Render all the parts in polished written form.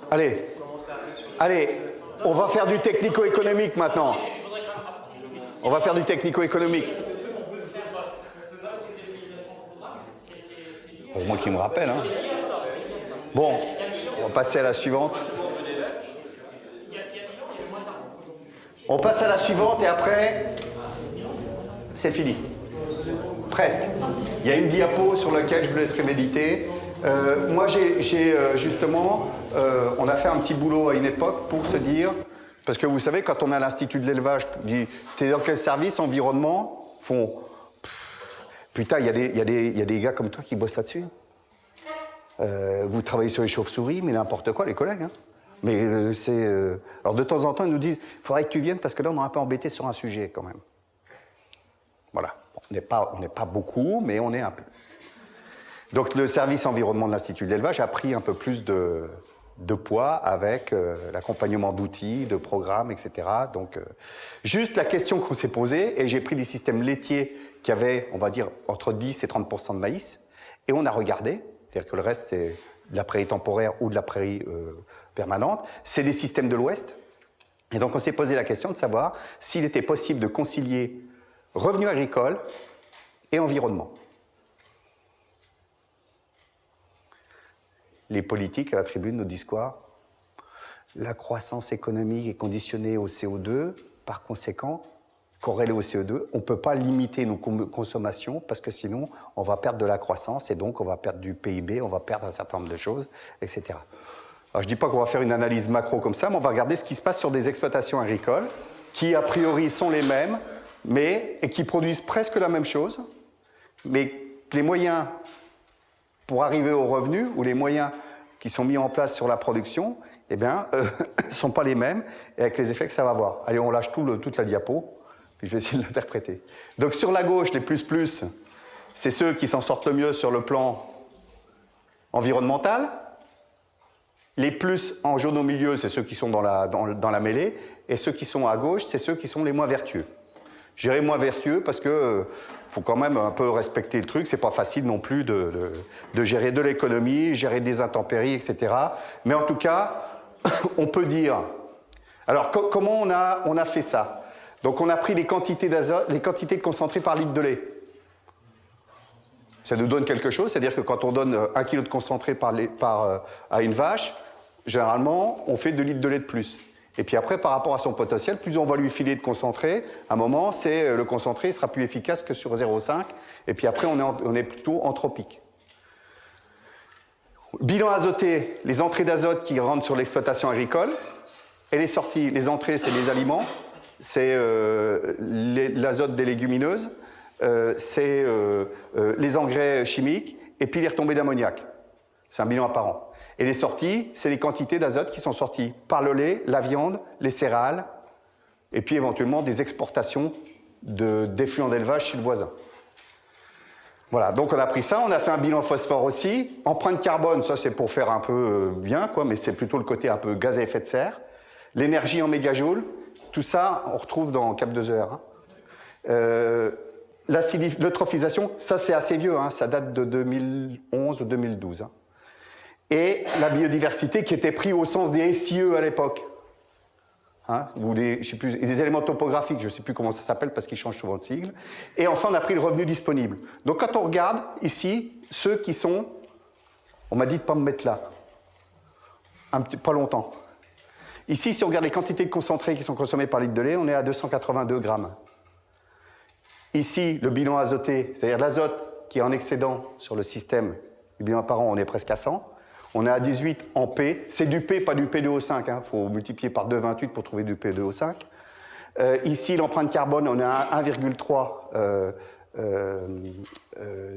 Allez, allez, on va faire du technico-économique maintenant. On va faire du technico-économique. Heureusement qu'il me rappelle. Hein. Bon, on va passer à la suivante. On passe à la suivante et après, c'est fini. Presque. Il y a une diapo sur laquelle je vous laisserai méditer. Moi, justement, on a fait un petit boulot à une époque pour se dire, parce que vous savez, quand on a l'Institut de l'élevage, t'es dans quel service, environnement, font, putain, il y a des gars comme toi qui bossent là-dessus. Vous travaillez sur les chauves-souris, mais n'importe quoi, les collègues. Hein. Mais alors de temps en temps, ils nous disent, il faudrait que tu viennes parce que là, on est un peu embêté sur un sujet quand même. Voilà. On n'est pas beaucoup, mais on est un peu. Donc le service environnement de l'Institut de l'élevage a pris un peu plus de poids avec l'accompagnement d'outils, de programmes, etc. Donc juste la question qu'on s'est posée, et j'ai pris des systèmes laitiers qui avaient, on va dire, entre 10 et 30% de maïs, et on a regardé, c'est-à-dire que le reste c'est de la prairie temporaire ou de la prairie permanente, c'est des systèmes de l'Ouest. Et donc on s'est posé la question de savoir s'il était possible de concilier revenus agricoles et environnement. Les politiques à la tribune nous disent quoi? La croissance économique est conditionnée au CO2, par conséquent, corrélée au CO2, on ne peut pas limiter nos consommations parce que sinon, on va perdre de la croissance et donc on va perdre du PIB, on va perdre un certain nombre de choses, etc. Alors, je ne dis pas qu'on va faire une analyse macro comme ça, mais on va regarder ce qui se passe sur des exploitations agricoles qui, a priori, sont les mêmes, et qui produisent presque la même chose, mais les moyens pour arriver aux revenus, ou les moyens qui sont mis en place sur la production, eh bien, ne sont pas les mêmes, et avec les effets que ça va avoir. Allez, on lâche toute la diapo, puis je vais essayer de l'interpréter. Donc sur la gauche, les plus, c'est ceux qui s'en sortent le mieux sur le plan environnemental. Les plus en jaune au milieu, c'est ceux qui sont dans la mêlée, et ceux qui sont à gauche, c'est ceux qui sont les moins vertueux. Je dirais moins vertueux parce que faut quand même un peu respecter le truc, c'est pas facile non plus de gérer de l'économie, gérer des intempéries, etc. Mais en tout cas, on peut dire... Alors, comment on a fait ça? Donc, on a pris les quantités d'azote, les quantités de concentré par litre de lait. Ça nous donne quelque chose, c'est-à-dire que quand on donne 1 kg de concentré à une vache, généralement, on fait 2 litres de lait de plus. Et puis après, par rapport à son potentiel, plus on va lui filer de concentré, à un moment, le concentré sera plus efficace que sur 0,5. Et puis après, on est plutôt anthropique. Bilan azoté, les entrées d'azote qui rentrent sur l'exploitation agricole. Et les sorties, les entrées, c'est les aliments, c'est l'azote des légumineuses, c'est les engrais chimiques, et puis les retombées d'ammoniac. C'est un bilan apparent. Et les sorties, c'est les quantités d'azote qui sont sorties par le lait, la viande, les céréales, et puis éventuellement des exportations d'effluents d'élevage chez le voisin. Voilà, donc on a pris ça, on a fait un bilan phosphore aussi. Empreinte carbone, ça c'est pour faire un peu bien, quoi, mais c'est plutôt le côté un peu gaz à effet de serre. L'énergie en mégajoules, tout ça, on retrouve dans Cap2ER. L'eutrophisation, ça c'est assez vieux, hein, ça date de 2011 ou 2012. Hein. Et la biodiversité qui était prise au sens des SIE à l'époque. Hein, ou des éléments topographiques, je ne sais plus comment ça s'appelle parce qu'ils changent souvent de sigle. Et enfin, on a pris le revenu disponible. Donc quand on regarde ici, ceux qui sont... On m'a dit de ne pas me mettre là. Pas longtemps. Ici, si on regarde les quantités de concentrés qui sont consommées par litre de lait, on est à 282 grammes. Ici, le bilan azoté, c'est-à-dire l'azote qui est en excédent sur le système, le bilan apparent, on est presque à 100. On est à 18 en P. C'est du P, pas du P2O5. Il faut multiplier par 2,28 pour trouver du P2O5. Ici, l'empreinte carbone, on est à 1,3.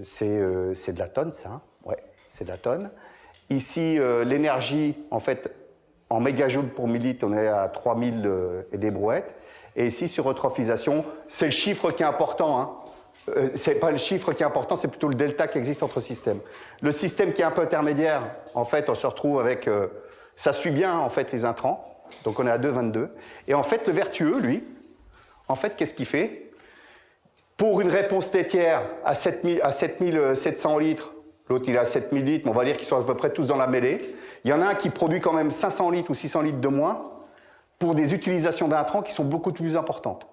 C'est de la tonne, ça. Hein, ouais, c'est de la tonne. Ici, l'énergie, en fait, en mégajoules pour millilitre, on est à 3000 et des brouettes. Et ici, sur eutrophisation, c'est le chiffre qui est important. Hein. C'est pas le chiffre qui est important, c'est plutôt le delta qui existe entre systèmes. Le système qui est un peu intermédiaire, en fait, on se retrouve avec... ça suit bien, en fait, les intrants. Donc, on est à 2,22. Et en fait, le vertueux, lui, en fait, qu'est-ce qu'il fait? Pour une réponse laitière à 7700 litres, l'autre, il est à 7000 litres, mais on va dire qu'ils sont à peu près tous dans la mêlée, Il y en a un qui produit quand même 500 litres ou 600 litres de moins pour des utilisations d'intrants qui sont beaucoup plus importantes.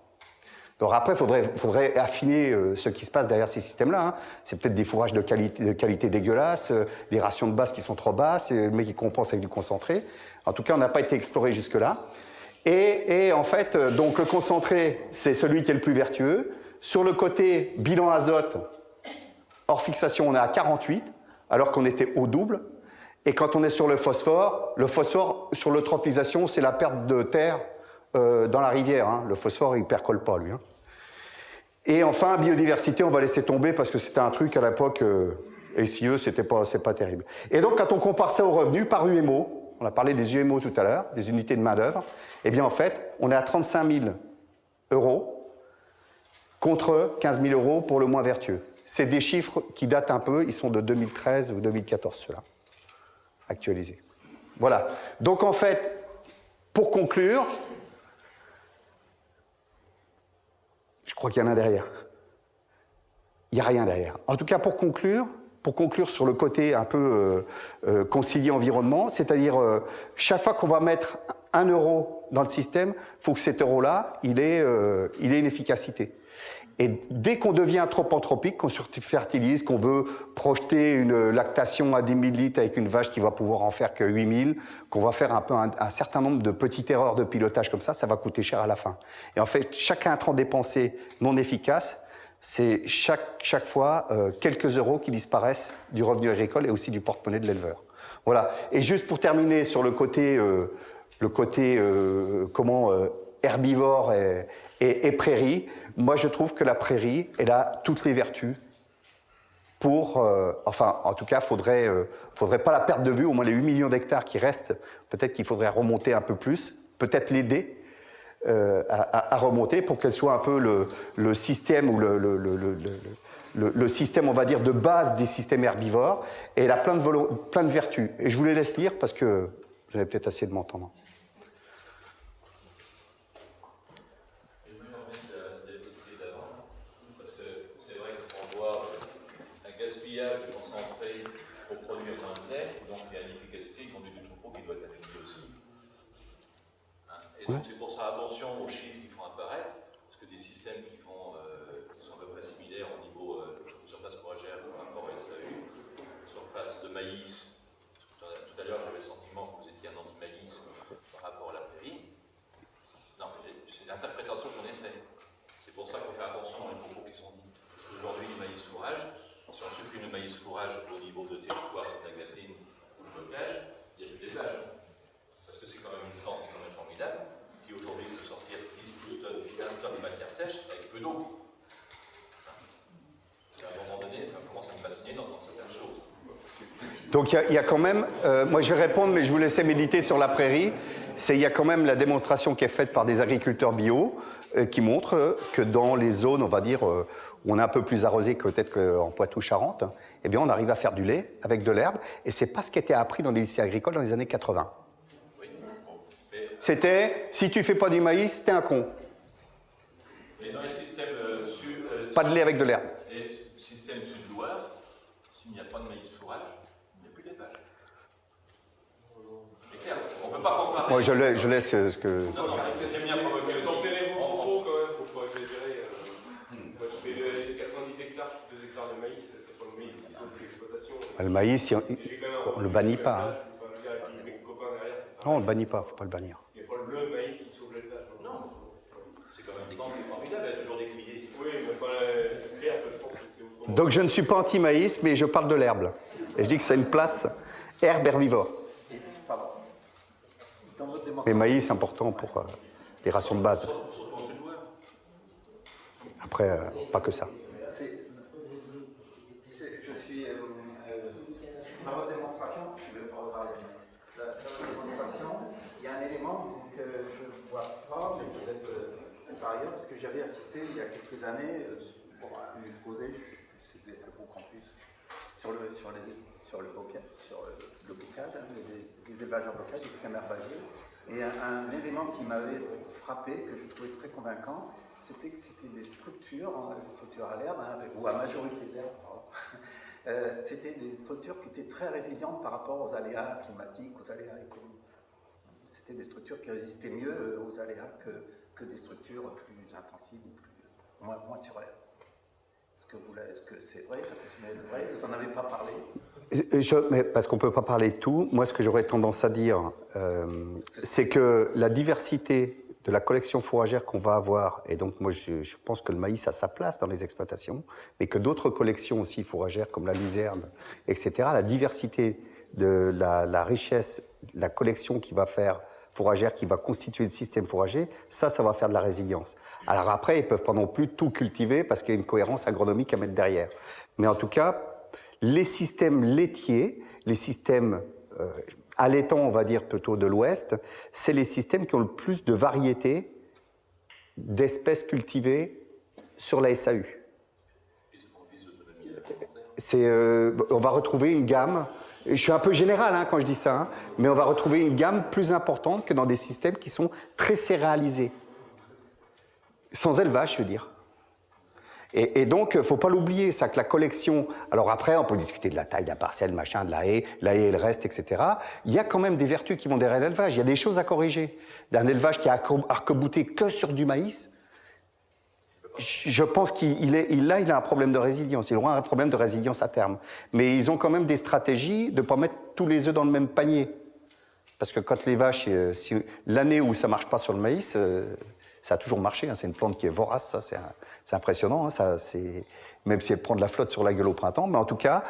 Donc après, il faudrait affiner ce qui se passe derrière ces systèmes-là. Hein. C'est peut-être des fourrages de qualité dégueulasse, des rations de base qui sont trop basses, mais qui compensent avec du concentré. En tout cas, on n'a pas été exploré jusque-là. Et en fait, donc le concentré, c'est celui qui est le plus vertueux. Sur le côté bilan azote, hors fixation, on est à 48, alors qu'on était au double. Et quand on est sur le phosphore sur l'eutrophisation, c'est la perte de terre dans la rivière. Hein. Le phosphore, il ne percole pas, lui. Hein. Et enfin, biodiversité, on va laisser tomber parce que c'était un truc à l'époque, SIE, c'est pas terrible. Et donc, quand on compare ça aux revenus par UMO, on a parlé des UMO tout à l'heure, des unités de main-d'œuvre, eh bien, en fait, on est à 35 000 euros contre 15 000 euros pour le moins vertueux. C'est des chiffres qui datent un peu, ils sont de 2013 ou 2014, ceux-là, actualisés. Voilà. Donc, en fait, pour conclure, je crois qu'il y en a derrière. Il n'y a rien derrière. En tout cas, pour conclure sur le côté un peu concilier environnement, c'est-à-dire chaque fois qu'on va mettre 1 euro dans le système, il faut que cet euro-là, il ait une efficacité. Et dès qu'on devient trop anthropique, qu'on surfertilise, qu'on veut projeter une lactation à 10 000 litres avec une vache qui va pouvoir en faire que 8 000, qu'on va faire un certain nombre de petites erreurs de pilotage comme ça va coûter cher à la fin. Et en fait, chaque intrant dépensé non efficace, c'est chaque fois quelques euros qui disparaissent du revenu agricole et aussi du porte-monnaie de l'éleveur. Voilà. Et juste pour terminer sur le côté herbivore et prairie, moi je trouve que la prairie, elle a toutes les vertus pour, en tout cas, faudrait pas la perdre de vue, au moins les 8 millions d'hectares qui restent, peut-être qu'il faudrait remonter un peu plus, peut-être l'aider à remonter pour qu'elle soit un peu le système ou le système, on va dire, de base des systèmes herbivores, et elle a plein de vertus. Et je vous les laisse lire parce que vous avez peut-être essayé de m'entendre. De concentré pour produire moins de lait, donc il y a une efficacité conduite du troupeau qui doit être affinée aussi. Hein, et donc c'est pour ça, attention aux chiffres qui font apparaître, parce que des systèmes qui sont à peu près similaires au niveau surface fourragère par rapport à SAU, surface de maïs, tout à l'heure j'avais le sentiment que vous étiez un anti-maïs par rapport à la prairie. Non, c'est l'interprétation que j'en ai faite. C'est pour ça qu'il faut faire attention dans les propos qui sont dits. Parce qu'aujourd'hui, les maïs fourrage, si on supprime le maïs fourrage au niveau de territoire de la gatine ou de blocage, il n'y a plus d'élevage. Parce que c'est quand même une plante qui est quand même formidable, qui aujourd'hui peut sortir 10-12 tonnes, 15 tonnes de matière sèche avec peu d'eau. À un moment donné, ça commence à me fasciner dans certaines choses. Donc il y a quand même, moi je vais répondre, mais je vous laissais méditer sur la prairie, il y a quand même la démonstration qui est faite par des agriculteurs bio qui montre que dans les zones, on va dire, où on est un peu plus arrosé que peut-être qu'en Poitou-Charentes, eh bien on arrive à faire du lait avec de l'herbe, et c'est pas ce qui était appris dans les lycées agricoles dans les années 80. Oui. C'était, si tu fais pas du maïs, t'es un con. Et dans les systèmes pas de lait avec de l'herbe. Et système Sud-Loire, s'il n'y a pas de maïs fourrage, il n'y a plus d'élevage. C'est clair, on ne peut pas comparer. Moi je laisse ce que... Non, j'aime bien provoquer aussi. Tempérez vos propos quand même, pour pas exagérer. Moi je fais 90 hectares, je fais 2 hectares de maïs, c'est pas le maïs qui sauve l'exploitation. Le maïs, on ne le bannit pas. Hein. Non, on ne le bannit pas, il ne faut pas le bannir. Il n'y a pas le maïs qui sauve l'élevage. Non, c'est quand même des plantes formidables, elle a toujours décrié. Oui, mais enfin, l'herbe, je pense que c'est autrement. Donc je ne suis pas anti-maïs, mais je parle de l'herbe. Et je dis que c'est une place herbe herbivore. Et maïs, c'est important pour les rations de base. Après, pas que ça. Je suis dans votre démonstration, je vais pas parler de maïs. Dans votre démonstration, il y a un élément que je ne vois pas, mais peut-être par ailleurs, parce que j'avais assisté il y a quelques années pour un exposé, c'était le Beau Campus, sur le bocage, les élevages en bocage, des merveilleux. Et un élément qui m'avait frappé, que je trouvais très convaincant, c'était que c'était des structures à l'herbe, ou à majorité d'herbe, C'était des structures qui étaient très résilientes par rapport aux aléas climatiques, aux aléas économiques. C'était des structures qui résistaient mieux aux aléas que des structures plus intensives ou moins sur l'air. Est-ce que c'est vrai, ça continue à être vrai? Vous n'en avez pas parlé? Mais parce qu'on ne peut pas parler de tout, moi ce que j'aurais tendance à dire, c'est que la diversité de la collection fourragère qu'on va avoir, et donc moi je pense que le maïs a sa place dans les exploitations, mais que d'autres collections aussi fourragères comme la luzerne, etc., la diversité de la richesse, la collection qui va faire fourragère, qui va constituer le système fourrager, ça va faire de la résilience. Alors après, ils ne peuvent pas non plus tout cultiver parce qu'il y a une cohérence agronomique à mettre derrière. Mais en tout cas, les systèmes laitiers, les systèmes allaitants, on va dire plutôt de l'Ouest, c'est les systèmes qui ont le plus de variétés d'espèces cultivées sur la SAU. On va retrouver une gamme, je suis un peu général quand je dis ça, hein, mais on va retrouver une gamme plus importante que dans des systèmes qui sont très céréalisés. Sans élevage, je veux dire. Et donc, il ne faut pas l'oublier, ça, que la collection... Alors après, on peut discuter de la taille d'un parcelle, machin, de la haie et le reste, etc. Il y a quand même des vertus qui vont derrière l'élevage. Il y a des choses à corriger. D'un élevage qui a arc-bouté que sur du maïs, je pense qu'il a un problème de résilience. Il aura un problème de résilience à terme. Mais ils ont quand même des stratégies de ne pas mettre tous les œufs dans le même panier. Parce que quand les vaches... l'année où ça ne marche pas sur le maïs... ça a toujours marché, hein. C'est une plante qui est vorace, ça, c'est impressionnant, hein. Même si elle prend de la flotte sur la gueule au printemps, mais en tout cas,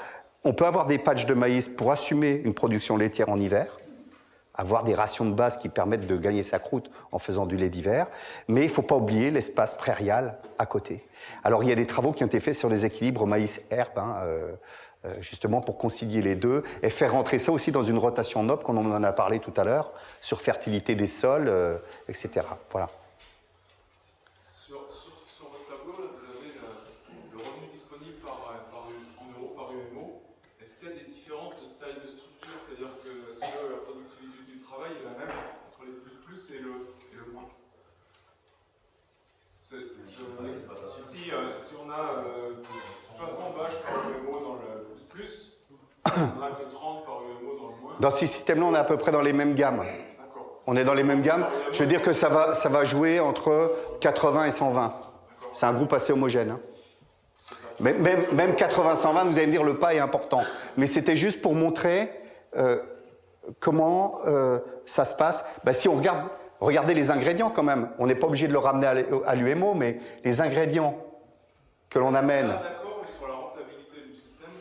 on peut avoir des patchs de maïs pour assumer une production laitière en hiver, avoir des rations de base qui permettent de gagner sa croûte en faisant du lait d'hiver, mais il ne faut pas oublier l'espace prairial à côté. Alors il y a des travaux qui ont été faits sur les équilibres maïs-herbe, justement pour concilier les deux, et faire rentrer ça aussi dans une rotation noble, comme on en a parlé tout à l'heure, sur fertilité des sols, etc. Voilà. Sur votre tableau, là, vous avez le revenu disponible par euro par UMO. Est-ce qu'il y a des différences de taille de structure? C'est-à-dire que est-ce que la productivité du travail est la même entre les plus et le moins? Si on a 60 vaches par UMO dans le plus, on a que 30 par UMO dans le moins. Dans ces systèmes-là, on est à peu près dans les mêmes gammes. On est dans les mêmes gammes. Je veux dire que ça va jouer entre 80 et 120. C'est un groupe assez homogène. Hein. Même 80-120, vous allez me dire, le pas est important. Mais c'était juste pour montrer comment ça se passe. Si on regardez les ingrédients quand même. On n'est pas obligé de le ramener à l'UMO, mais les ingrédients que l'on amène... D'accord, mais sur la rentabilité du système,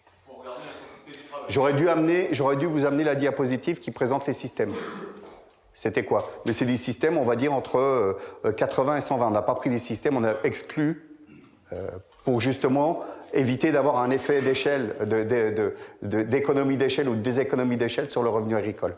il faut regarder l'intensité du travail. J'aurais dû vous amener la diapositive qui présente les systèmes. C'était quoi? Mais c'est des systèmes, on va dire, entre 80 et 120. On n'a pas pris les systèmes, on a exclu pour justement éviter d'avoir un effet d'échelle, d'économie d'échelle ou de déséconomie d'échelle sur le revenu agricole.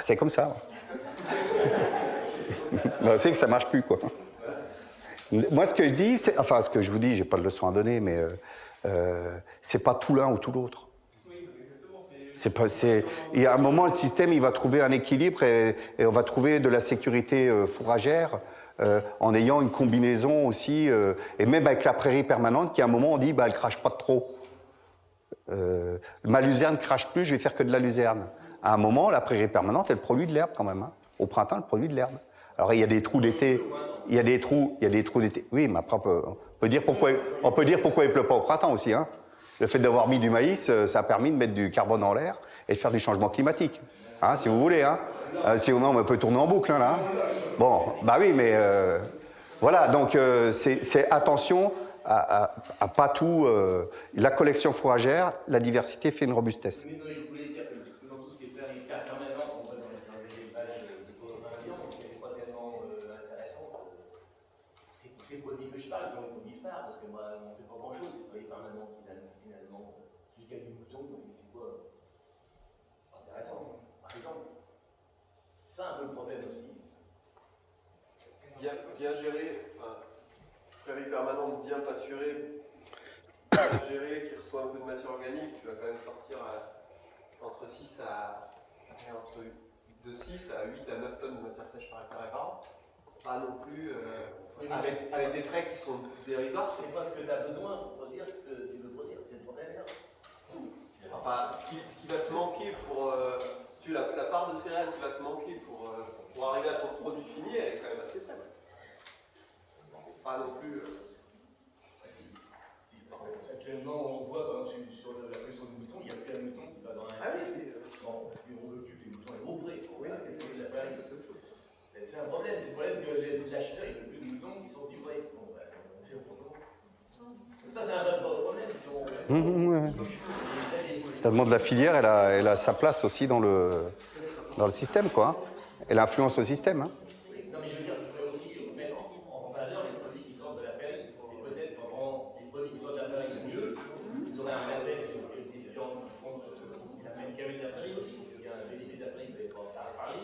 C'est comme ça. C'est que ça ne marche plus, quoi. Moi, ce que je dis, enfin, ce que je vous dis, je n'ai pas de leçon à donner, mais c'est pas tout l'un ou tout l'autre. Il y a un moment, le système, il va trouver un équilibre et on va trouver de la sécurité fourragère en ayant une combinaison aussi, et même avec la prairie permanente, qui à un moment, on dit, elle ne crache pas trop. Ma luzerne ne crache plus, je vais faire que de la luzerne. À un moment, la prairie permanente, elle produit de l'herbe quand même. Hein. Au printemps, elle produit de l'herbe. Alors, il y a des trous d'été. Il y a des trous d'été. Oui, mais après, on peut dire pourquoi il ne pleut pas au printemps aussi. Hein. Le fait d'avoir mis du maïs, ça a permis de mettre du carbone dans l'air et de faire du changement climatique. Hein, si vous voulez. Hein. Sinon, on peut tourner en boucle. Hein, là. Bon, oui, mais voilà. Donc, c'est attention à pas tout. La collection fourragère, la diversité fait une robustesse. Ces produits que je parle, ils ont des produits phares, parce que moi, on ne fait pas grand-chose. Les produits permanents, finalement, jusqu'à du mouton, donc il fait quoi? intéressant, par exemple. C'est ça un peu le problème aussi. Bien gérer, prairie permanente bien pâturée, bien gérée, qui reçoit un peu de matière organique, tu vas quand même sortir de 6 à 8 à 9 tonnes de matière sèche par hectare et par an. Pas non plus avec des frais qui sont dérisoires. C'est pas ce que tu as besoin pour produire ce que tu veux produire, c'est le problème là. Enfin, ce qui va te manquer pour. Si tu la part de céréales qui va te manquer pour arriver à ton produit fini, elle est quand même assez faible. Pas non plus. Actuellement, on voit par exemple, sur la production du mouton, il n'y a plus un mouton qui va dans un pré. Bon, parce qu'on veut plus que les moutons aient gros pré. Qu'est-ce qu'on veut faire? C'est un problème, c'est le problème que les acheteurs ils veulent plus de moutons qui sont du pré. Bon, ben, on fait autrement. Ça, c'est un vrai problème si on. La demande de la filière, elle a sa place aussi dans le système, quoi. Elle influence le système. Hein. Non, mais je veux dire, il faudrait aussi mettre en valeur les produits qui sortent de la prairie. Et peut-être pendant les produits qui sortent de la prairie c'est mieux, ils auraient un label sur des viandes qui font la même qualité de la prairie aussi. Parce qu'il y a un BDP de la prairie, vous n'avez pas parlé.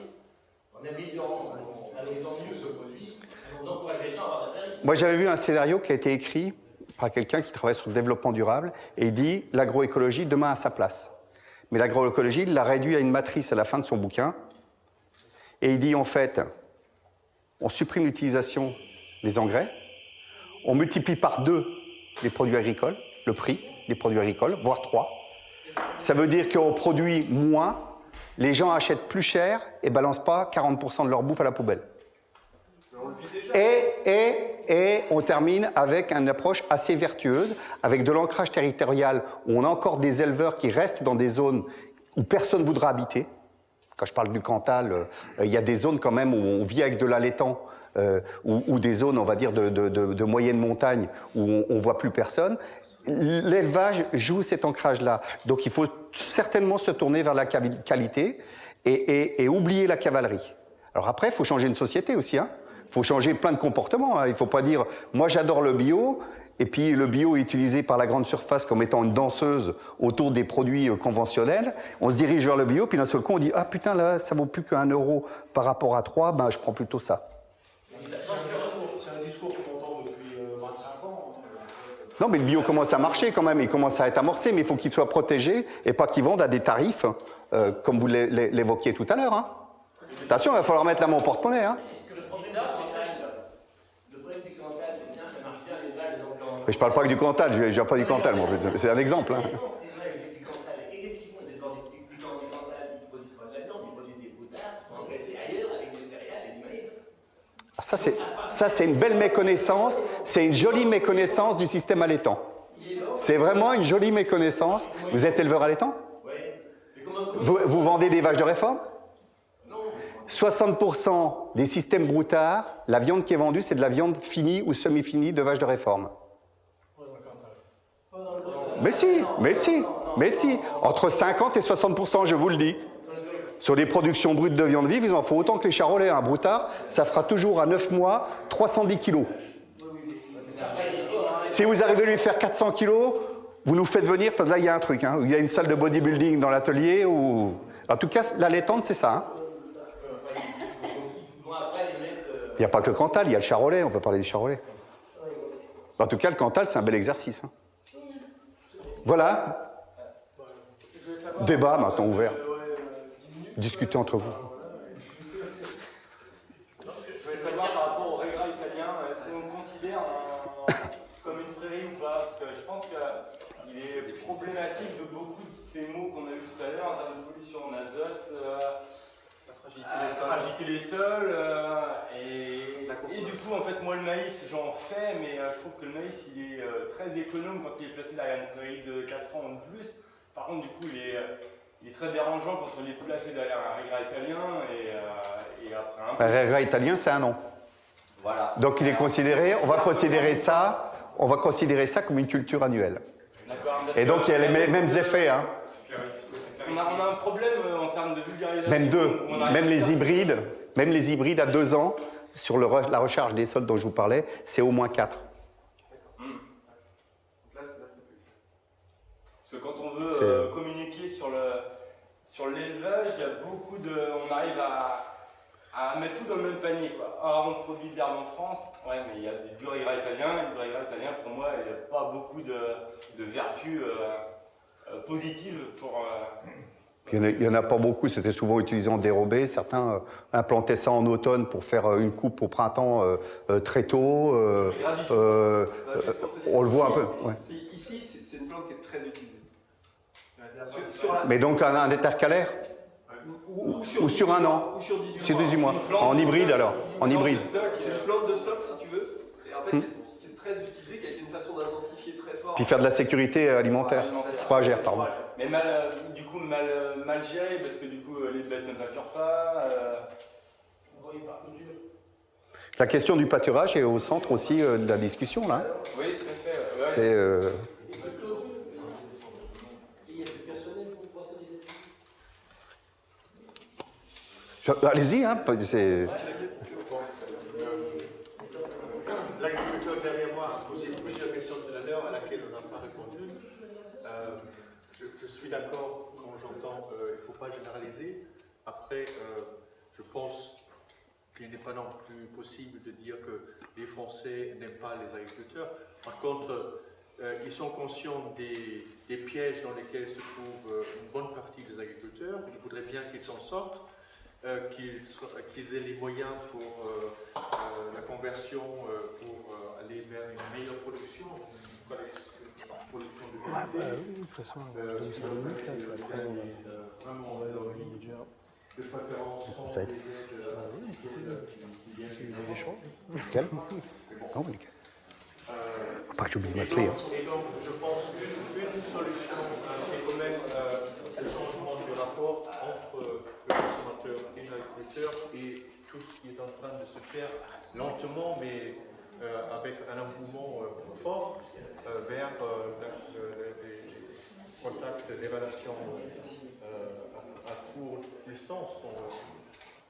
En améliorant, en valorisant mieux ce produit, on encourage les gens à avoir de la prairie. Moi, j'avais vu un scénario qui a été écrit par quelqu'un qui travaille sur le développement durable, et il dit l'agroécologie demain a sa place. Mais l'agroécologie, il l'a réduit à une matrice à la fin de son bouquin, et il dit en fait, on supprime l'utilisation des engrais, on multiplie par 2 les produits agricoles, le prix des produits agricoles, voire 3. Ça veut dire qu'on produit moins, les gens achètent plus cher et ne balancent pas 40% de leur bouffe à la poubelle. Et on termine avec une approche assez vertueuse, avec de l'ancrage territorial, où on a encore des éleveurs qui restent dans des zones où personne ne voudra habiter. Quand je parle du Cantal, il y a des zones quand même où on vit avec de l'allaitant, ou des zones, on va dire, de moyenne montagne, où on ne voit plus personne. L'élevage joue cet ancrage-là. Donc il faut certainement se tourner vers la qualité et oublier la cavalerie. Alors après, il faut changer une société aussi, hein. Il faut changer plein de comportements. Hein. Il ne faut pas dire « moi j'adore le bio », et puis le bio est utilisé par la grande surface comme étant une danseuse autour des produits conventionnels. On se dirige vers le bio, puis d'un seul coup on dit « ah putain là, ça vaut plus qu'1 euro par rapport à 3, ben je prends plutôt ça ». C'est un discours qu'on entend depuis 25 ans. Non mais le bio commence à marcher quand même, il commence à être amorcé, mais il faut qu'il soit protégé et pas qu'il vende à des tarifs, comme vous l'évoquiez tout à l'heure. Hein. Attention, il va falloir mettre la main au porte-monnaie. Hein. Mais je ne parle pas que du Cantal, je ne viens pas du Cantal, moi. C'est un exemple. Hein. Et qu'est-ce qu'ils font? Ils vendent du Cantal, ils produisent pas de la viande, ils produisent des boutards qui sont engraissés ailleurs avec des céréales et du maïs. Ça, c'est une belle méconnaissance, c'est une jolie méconnaissance du système allaitant. C'est vraiment une jolie méconnaissance. Vous êtes éleveur allaitant? Oui. Vous vendez des vaches de réforme? 60% des systèmes broutards, la viande qui est vendue, c'est de la viande finie ou semi-finie de vaches de réforme. Mais si. Entre 50 et 60%, je vous le dis. Sur les productions brutes de viande vive, ils en font autant que les charolais. Un broutard, ça fera toujours à 9 mois 310 kilos. Si vous arrivez à lui faire 400 kilos, vous nous faites venir, parce que là, il y a un truc. Hein, il y a une salle de bodybuilding dans l'atelier. Ou... En tout cas, l'allaitante, c'est ça. Hein. Il n'y a pas que le Cantal, il y a le charolais, on peut parler du charolais. En tout cas, le Cantal, c'est un bel exercice. Hein. Voilà. Débat maintenant ouvert. Discutez entre vous. Je voulais savoir par rapport au Regra italien, est-ce qu'on le considère comme une prairie ou pas? Parce que je pense qu'il est problématique de beaucoup de ces mots qu'on a eu tout à l'heure en termes de pollution en azote, la fragilité des sols, et du coup, en fait, moi le maïs, j'en fais, mais je trouve que le maïs, il est très économe quand il est placé derrière une prairie de 4 ans ou de plus. Par contre, du coup, il est très dérangeant quand on est placé derrière un Regra italien, et après un peu... Un Regra italien, c'est un nom. Voilà. Donc il est considéré, on va considérer ça comme une culture annuelle. Et donc il y a les mêmes effets. Hein. On a un problème en termes de vulgarisation. Même deux, même les hybrides à 2 ans, sur la recharge des sols dont je vous parlais, c'est au moins 4. Parce que quand on veut communiquer sur sur l'élevage, il y a beaucoup de. On arrive à mettre tout dans le même panier, quoi. Alors, on produit de l'herbe en France, ouais, mais il y a du Duragra italien. Le Duragra italien, pour moi, il n'y a pas beaucoup de vertus positives pour. Il n'y en a pas beaucoup, c'était souvent utilisé en dérobé. Certains implantaient ça en automne pour faire une coupe au printemps très tôt. On le voit un peu. Ouais. Ici, c'est une plante qui est très utilisée. Mais donc un intercalaire ou sur un an. Ou sur 18 Sur mois. 18 mois. En hybride alors. En hybride. C'est une plante de stock, si tu veux. Et en fait, qui est très utilisée, qui a été une façon d'intensifier très fort. Puis faire de la sécurité alimentaire. Fourragère, pardon. Mais du coup, mal géré, parce que du coup, les bêtes ne pâturent pas. La question du pâturage est au centre aussi de la discussion, là. Oui, tout à fait. Ouais. C'est... Allez-y, hein. C'est... L'agriculteur derrière moi a posé plusieurs questions tout à l'heure à laquelle on n'a pas répondu. Je suis d'accord quand j'entends il ne faut pas généraliser. Après, je pense qu'il n'est pas non plus possible de dire que les Français n'aiment pas les agriculteurs. Par contre, ils sont conscients des pièges dans lesquels se trouve une bonne partie des agriculteurs. Ils voudraient bien qu'ils s'en sortent. Qu'ils aient les moyens pour la conversion, pour aller vers une meilleure production, une production de qualité. De toute façon, vraiment, de préférence sans des aides qui viennent des champs. Nickel. Oh, nickel. Faut pas que j'oublie ma clé. Hein. Et donc, je pense qu'une solution, c'est quand même le changement du rapport entre le consommateur et l'agriculteur et tout ce qui est en train de se faire lentement, mais avec un engouement fort vers des contacts, des relations à courte distance.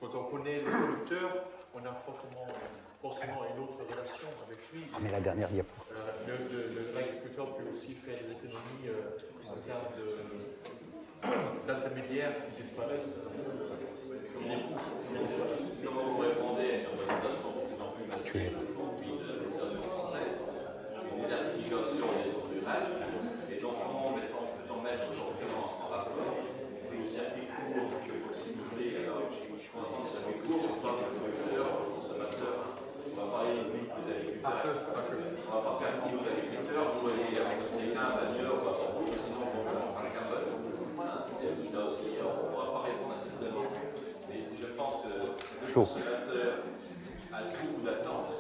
Quand on connaît le producteur, on a forcément une autre relation avec lui. Ah, mais la dernière diapo. L'agriculteur peut aussi faire des économies en termes d'intermédiaires qui disparaissent. Comment vous répondez à une urbanisation de plus en plus massive depuis l'urbanisation française, une désertification des zones rurales, et donc comment peut-on mettre aujourd'hui en rapport les circuits courts de proximité? Alors, quand on dit circuits courts, c'est pas les producteurs, les consommateurs. On va parler uniquement des agriculteurs. On va pas faire ici aux agriculteurs, vous voyez, c'est un ailleurs, ou à Bordeaux, sinon on va parler qu'un peu. Et là aussi, on ne pourra pas répondre à cette demande. Mais je pense que le consommateur a beaucoup d'attentes.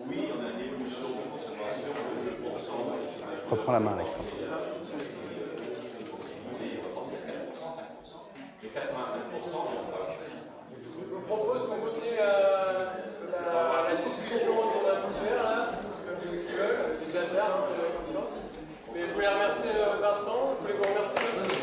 Oui, on a une évolution de consommation de 2%. Je reprends la main, Alexandre. C'est 85%, on va le faire. Je vous propose qu'on continue la discussion autour d'un petit verre, là, comme ceux qui veulent, déjà tard, hein, mais je voulais remercier Vincent, je voulais vous remercier aussi.